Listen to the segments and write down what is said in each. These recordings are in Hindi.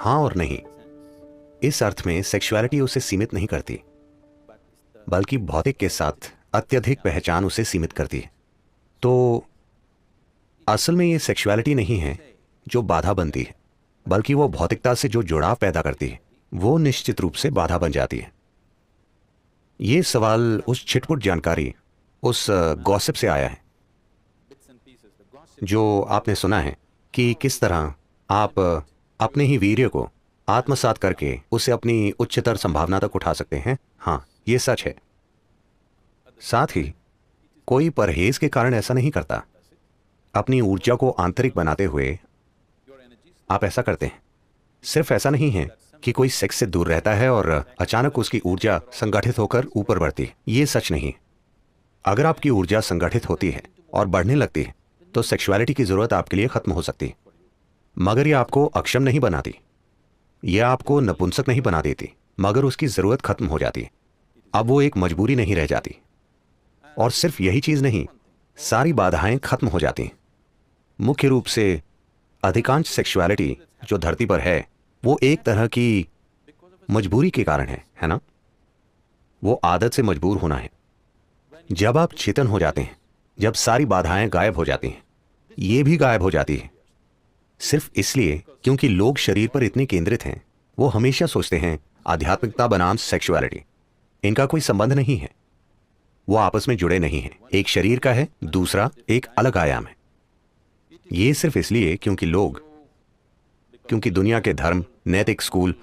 हाँ और नहीं। इस अर्थ में सेक्सुअलिटी उसे सीमित नहीं करती, बल्कि भौतिक के साथ अत्यधिक पहचान उसे सीमित करती है। तो असल में ये सेक्सुअलिटी नहीं है जो बाधा बनती है, बल्कि वो भौतिकता से जो जुड़ाव पैदा करती है वो निश्चित रूप से बाधा बन जाती है। ये सवाल उस छिटपुट जानकारी, उस गॉसिप से आया है जो आपने सुना है कि किस तरह आप अपने ही वीर्य को आत्मसात करके उसे अपनी उच्चतर संभावना तक उठा सकते हैं। हाँ, ये सच है। साथ ही कोई परहेज के कारण ऐसा नहीं करता। अपनी ऊर्जा को आंतरिक बनाते हुए आप ऐसा करते हैं। सिर्फ ऐसा नहीं है कि कोई सेक्स से दूर रहता है और अचानक उसकी ऊर्जा संगठित होकर ऊपर बढ़ती है। ये सच नहीं। अगर आपकी ऊर्जा संगठित होती है और बढ़ने लगती है तो सेक्सुअलिटी की जरूरत आपके लिए खत्म हो सकती है, मगर यह आपको अक्षम नहीं बनाती, यह आपको नपुंसक नहीं बना देती, मगर उसकी जरूरत खत्म हो जाती है। अब वो एक मजबूरी नहीं रह जाती। और सिर्फ यही चीज नहीं, सारी बाधाएं खत्म हो जाती हैं। मुख्य रूप से अधिकांश सेक्सुअलिटी जो धरती पर है वो एक तरह की मजबूरी के कारण है ना? वो आदत से मजबूर होना है। जब आप चेतन हो जाते हैं, जब सारी बाधाएं गायब हो जाती हैं, ये भी गायब हो जाती है। सिर्फ इसलिए क्योंकि लोग शरीर पर इतने केंद्रित हैं, वो हमेशा सोचते हैं आध्यात्मिकता बनाम सेक्सुअलिटी, इनका कोई संबंध नहीं है, वो आपस में जुड़े नहीं हैं। एक शरीर का है, दूसरा एक अलग आयाम है। ये सिर्फ इसलिए क्योंकि दुनिया के धर्म, नैतिक स्कूल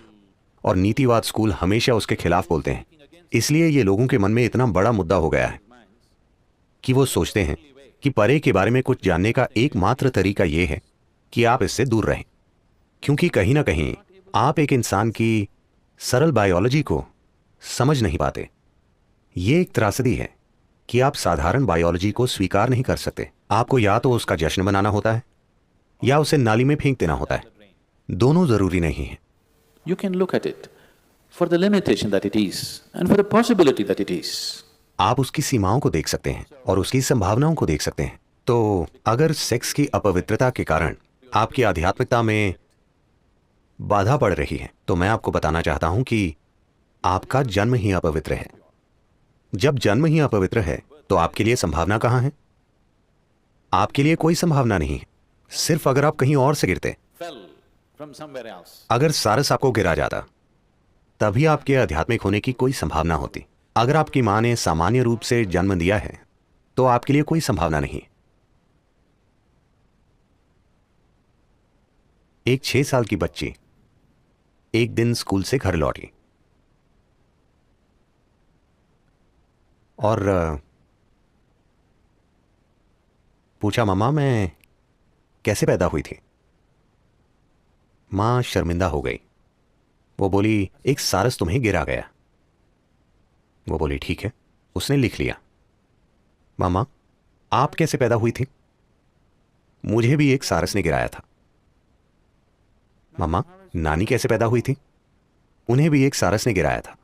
और नीतिवाद स्कूल हमेशा उसके खिलाफ बोलते हैं। इसलिए ये लोगों के मन में इतना बड़ा मुद्दा हो गया है कि वो सोचते हैं कि परे के बारे में कुछ जानने का एकमात्र तरीका यह है कि आप इससे दूर रहें, क्योंकि कहीं ना कहीं आप एक इंसान की सरल बायोलॉजी को समझ नहीं पाते। ये एक त्रासदी है कि आप साधारण बायोलॉजी को स्वीकार नहीं कर सकते। आपको या तो उसका जश्न बनाना होता है या उसे नाली में फेंक देना होता है। दोनों जरूरी नहीं है। You can look at it for the limitation that it is and for the possibility that it is. आप उसकी सीमाओं को देख सकते हैं और उसकी संभावनाओं को देख सकते हैं। तो अगर सेक्स की अपवित्रता के कारण आपकी आध्यात्मिकता में बाधा पड़ रही है, तो मैं आपको बताना चाहता हूं कि आपका जन्म ही अपवित्र है। जब जन्म ही अपवित्र है तो आपके लिए संभावना कहां है? आपके लिए कोई संभावना नहीं है, सिर्फ अगर आप कहीं और से गिरते। अगर सारस आपको गिरा जाता तभी आपके आध्यात्मिक होने की कोई संभावना होती। अगर आपकी मां ने सामान्य रूप से जन्म दिया है तो आपके लिए कोई संभावना नहीं। एक 6 साल की बच्ची एक दिन स्कूल से घर लौटी और पूछा, मम्मा मैं कैसे पैदा हुई थी? मां शर्मिंदा हो गई। वो बोली, एक सारस तुम्हें गिरा गया। वो बोली, ठीक है, उसने लिख लिया। मामा, आप कैसे पैदा हुई थी? मुझे भी एक सारस ने गिराया था। मामा, नानी कैसे पैदा हुई थी? उन्हें भी एक सारस ने गिराया था।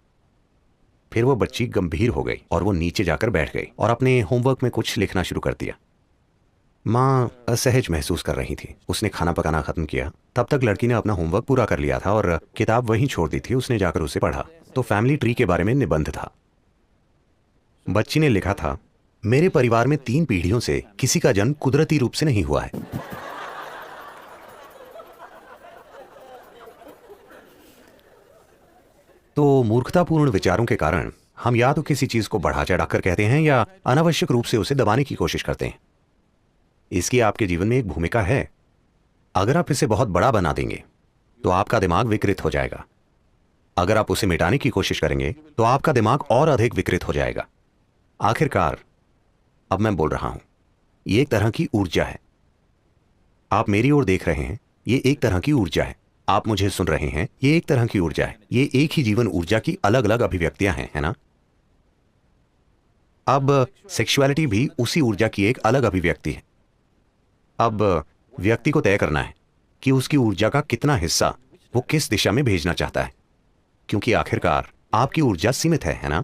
फिर वो बच्ची गंभीर हो गई और वो नीचे जाकर बैठ गई और अपने होमवर्क में कुछ लिखना शुरू कर दिया। माँ असहज महसूस कर रही थी। उसने खाना पकाना खत्म किया। तब तक लड़की ने अपना होमवर्क पूरा कर लिया था और किताब वहीं छोड़ दी थी। उसने जाकर उसे पढ़ा तो फैमिली ट्री के बारे में निबंध था। बच्ची ने लिखा था, मेरे परिवार में 3 पीढ़ियों से किसी का जन्म कुदरती रूप से नहीं हुआ है। तो मूर्खतापूर्ण विचारों के कारण हम या तो किसी चीज को बढ़ा चढ़ाकर कहते हैं या अनावश्यक रूप से उसे दबाने की कोशिश करते हैं। इसकी आपके जीवन में एक भूमिका है। अगर आप इसे बहुत बड़ा बना देंगे तो आपका दिमाग विकृत हो जाएगा। अगर आप उसे मिटाने की कोशिश करेंगे तो आपका दिमाग और अधिक विकृत हो जाएगा। आखिरकार अब मैं बोल रहा हूं, ये एक तरह की ऊर्जा है। आप मेरी ओर देख रहे हैं, ये एक तरह की ऊर्जा है। आप मुझे सुन रहे हैं, ये एक तरह की ऊर्जा है। ये एक ही जीवन ऊर्जा की अलग अलग अभिव्यक्तियां हैं, है ना? अब सेक्सुअलिटी भी उसी ऊर्जा की एक अलग अभिव्यक्ति है। अब व्यक्ति को तय करना है कि उसकी ऊर्जा का कितना हिस्सा वो किस दिशा में भेजना चाहता है, क्योंकि आखिरकार आपकी ऊर्जा सीमित है ना?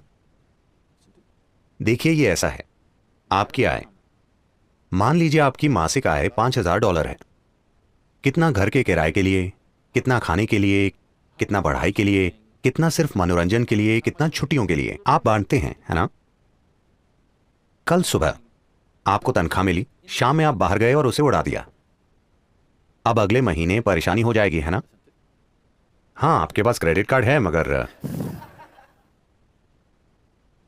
देखिए, ये ऐसा है, आपकी आय, मान लीजिए आपकी मासिक आय $5,000 है। कितना घर के किराए के लिए, कितना खाने के लिए, कितना पढ़ाई के लिए, कितना सिर्फ मनोरंजन के लिए, कितना छुट्टियों के लिए आप बांटते हैं, है ना? कल सुबह आपको तनख्वाह मिली, शाम में आप बाहर गए और उसे उड़ा दिया। अब अगले महीने परेशानी हो जाएगी, है ना? हाँ, आपके पास क्रेडिट कार्ड है, मगर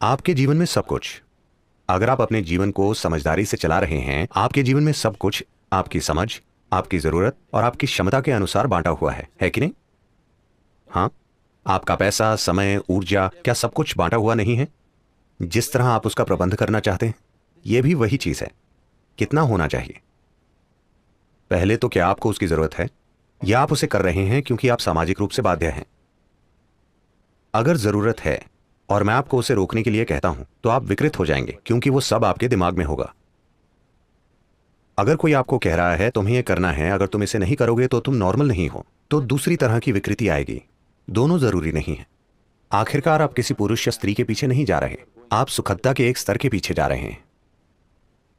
आपके जीवन में सब कुछ, अगर आप अपने जीवन को समझदारी से चला रहे हैं, आपके जीवन में सब कुछ आपकी समझ, आपकी जरूरत और आपकी क्षमता के अनुसार बांटा हुआ है कि नहीं? हाँ, आपका पैसा, समय, ऊर्जा, क्या सब कुछ बांटा हुआ नहीं है? जिस तरह आप उसका प्रबंध करना चाहते हैं, यह भी वही चीज है। कितना होना चाहिए? पहले तो क्या आपको उसकी जरूरत है, या आप उसे कर रहे हैं क्योंकि आप सामाजिक रूप से बाध्य हैं? अगर जरूरत है और मैं आपको उसे रोकने के लिए कहता हूं, तो आप विकृत हो जाएंगे, क्योंकि वो सब आपके दिमाग में होगा। अगर कोई आपको कह रहा है तुम्हें यह करना है, अगर तुम इसे नहीं करोगे तो तुम नॉर्मल नहीं हो, तो दूसरी तरह की विकृति आएगी। दोनों जरूरी नहीं है। आखिरकार आप किसी पुरुष या स्त्री के पीछे नहीं जा रहे, आप सुखदता के एक स्तर के पीछे जा रहे हैं।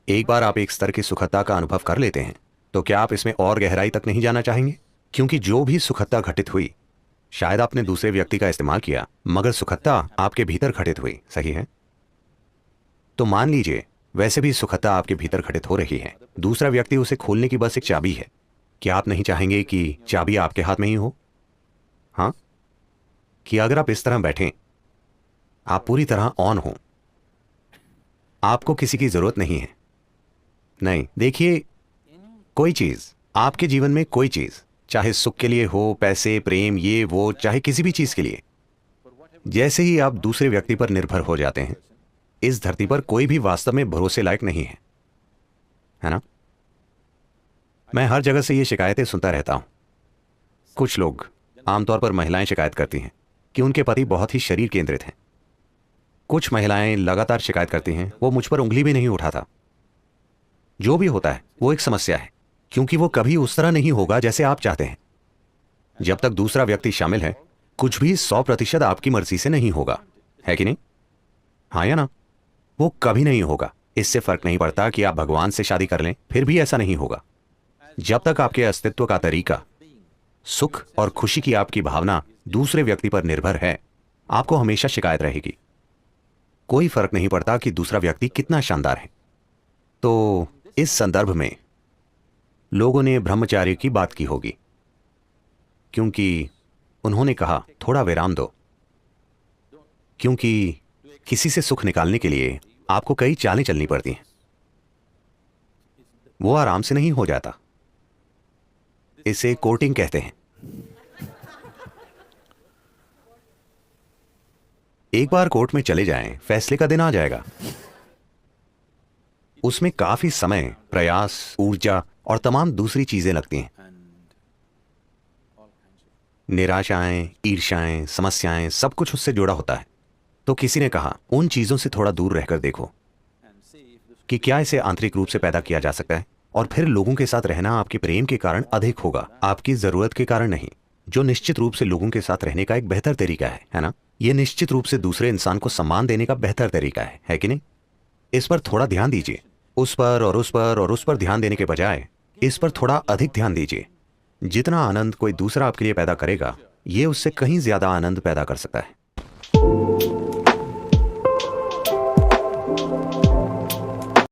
एक बार आप एक स्तर की सुखदता का अनुभव कर लेते हैं, तो क्या आप इसमें और गहराई तक नहीं जाना चाहेंगे? क्योंकि जो भी सुखदता घटित हुई, शायद आपने दूसरे व्यक्ति का इस्तेमाल किया, मगर सुखदता आपके भीतर घटित हुई, सही है? तो मान लीजिए वैसे भी सुखदता आपके भीतर घटित हो रही है, दूसरा व्यक्ति उसे खोलने की बस एक चाबी है। क्या आप नहीं चाहेंगे कि चाबी आपके हाथ में ही हो? हाँ, कि अगर आप इस तरह बैठें, आप पूरी तरह ऑन हो, आपको किसी की जरूरत नहीं है। नहीं, देखिए, कोई चीज आपके जीवन में, कोई चीज, चाहे सुख के लिए हो, पैसे, प्रेम, ये वो, चाहे किसी भी चीज के लिए, जैसे ही आप दूसरे व्यक्ति पर निर्भर हो जाते हैं, इस धरती पर कोई भी वास्तव में भरोसे लायक नहीं है ना? मैं हर जगह से ये शिकायतें सुनता रहता हूं। कुछ लोग, आमतौर पर महिलाएं, शिकायत करती हैं कि उनके पति बहुत ही शरीर केंद्रित हैं। कुछ महिलाएं लगातार शिकायत करती हैं, वो मुझ पर उंगली भी नहीं उठाता। जो भी होता है वो एक समस्या है, क्योंकि वो कभी उस तरह नहीं होगा जैसे आप चाहते हैं। जब तक दूसरा व्यक्ति शामिल है, कुछ भी 100% आपकी मर्जी से नहीं होगा, है कि नहीं? हाँ या ना? वो कभी नहीं होगा। इससे फर्क नहीं पड़ता कि आप भगवान से शादी कर लें, फिर भी ऐसा नहीं होगा। जब तक आपके अस्तित्व का तरीका, सुख और खुशी की आपकी भावना दूसरे व्यक्ति पर निर्भर है, आपको हमेशा शिकायत रहेगी। कोई फर्क नहीं पड़ता कि दूसरा व्यक्ति कितना शानदार है। तो इस संदर्भ में लोगों ने ब्रह्मचार्य की बात की होगी, क्योंकि उन्होंने कहा थोड़ा विराम दो, क्योंकि किसी से सुख निकालने के लिए आपको कई चालें चलनी पड़ती हैं। वो आराम से नहीं हो जाता। इसे कोर्टिंग कहते हैं। एक बार कोर्ट में चले जाएं, फैसले का दिन आ जाएगा। उसमें काफी समय, प्रयास, ऊर्जा और तमाम दूसरी चीजें लगती हैं। निराशाएं, ईर्ष्याएं, समस्याएं, सब कुछ उससे जुड़ा होता है। तो किसी ने कहा, उन चीजों से थोड़ा दूर रहकर देखो कि क्या इसे आंतरिक रूप से पैदा किया जा सकता है, और फिर लोगों के साथ रहना आपके प्रेम के कारण अधिक होगा, आपकी जरूरत के कारण नहीं, जो निश्चित रूप से लोगों के साथ रहने का एक बेहतर तरीका है ना? यह निश्चित रूप से दूसरे इंसान को सम्मान देने का बेहतर तरीका है कि नहीं? इस पर थोड़ा ध्यान दीजिए। उस पर और उस पर और उस पर ध्यान देने के बजाय इस पर थोड़ा अधिक ध्यान दीजिए। जितना आनंद कोई दूसरा आपके लिए पैदा करेगा, यह उससे कहीं ज्यादा आनंद पैदा कर सकता है।